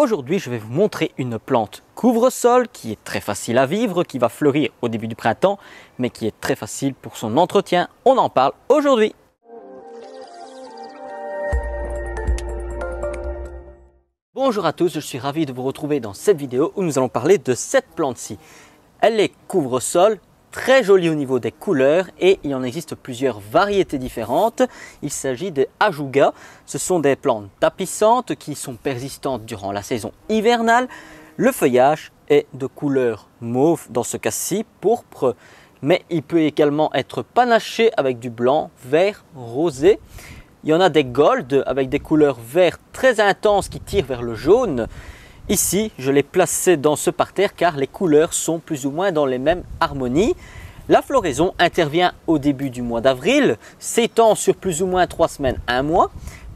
Aujourd'hui, je vais vous montrer une plante couvre-sol qui est très facile à vivre, qui va fleurir au début du printemps, mais qui est très facile pour son entretien. On en parle aujourd'hui. Bonjour à tous, je suis ravi de vous retrouver dans cette vidéo où nous allons parler de cette plante-ci. Elle est couvre-sol, très jolie au niveau des couleurs et il en existe plusieurs variétés différentes. Il s'agit des ajuga. Ce sont des plantes tapissantes qui sont persistantes durant la saison hivernale. Le feuillage est de couleur mauve, dans ce cas-ci pourpre, mais il peut également être panaché avec du blanc, vert, rosé. Il y en a des gold avec des couleurs vert très intenses qui tirent vers le jaune. Ici, je l'ai placé dans ce parterre car les couleurs sont plus ou moins dans les mêmes harmonies. La floraison intervient au début du mois d'avril, s'étend sur plus ou moins 3 semaines, 1 mois.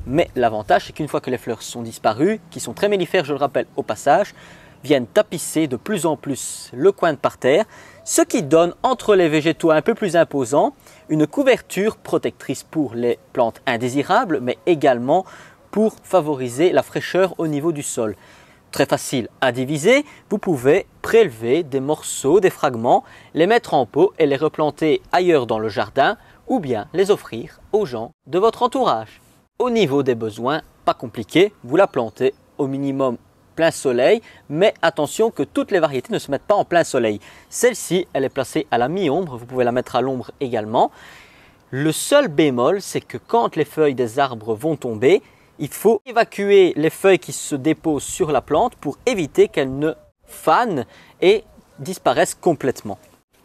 Mais l'avantage, c'est qu'une fois que les fleurs sont disparues, qui sont très mellifères, je le rappelle au passage, viennent tapisser de plus en plus le coin de parterre, ce qui donne entre les végétaux un peu plus imposants une couverture protectrice pour les plantes indésirables, mais également pour favoriser la fraîcheur au niveau du sol. Très facile à diviser, vous pouvez prélever des morceaux, des fragments, les mettre en pot et les replanter ailleurs dans le jardin ou bien les offrir aux gens de votre entourage. Au niveau des besoins, pas compliqué, vous la plantez au minimum plein soleil, mais attention que toutes les variétés ne se mettent pas en plein soleil. Celle-ci, elle est placée à la mi-ombre, vous pouvez la mettre à l'ombre également. Le seul bémol, c'est que quand les feuilles des arbres vont tomber, il faut évacuer les feuilles qui se déposent sur la plante pour éviter qu'elles ne fanent et disparaissent complètement.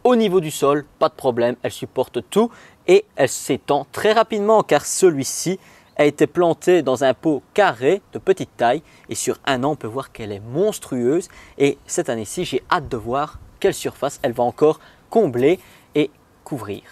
Au niveau du sol, pas de problème, elle supporte tout et elle s'étend très rapidement car celui-ci a été planté dans un pot carré de petite taille et sur 1 an on peut voir qu'elle est monstrueuse et cette année-ci j'ai hâte de voir quelle surface elle va encore combler et couvrir.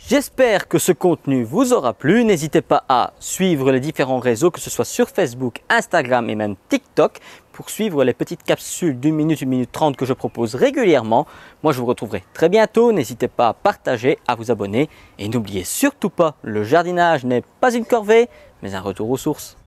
J'espère que ce contenu vous aura plu, n'hésitez pas à suivre les différents réseaux que ce soit sur Facebook, Instagram et même TikTok pour suivre les petites capsules d'1 minute, 1 minute 30 que je propose régulièrement. Moi je vous retrouverai très bientôt, n'hésitez pas à partager, à vous abonner et n'oubliez surtout pas, le jardinage n'est pas une corvée mais un retour aux sources.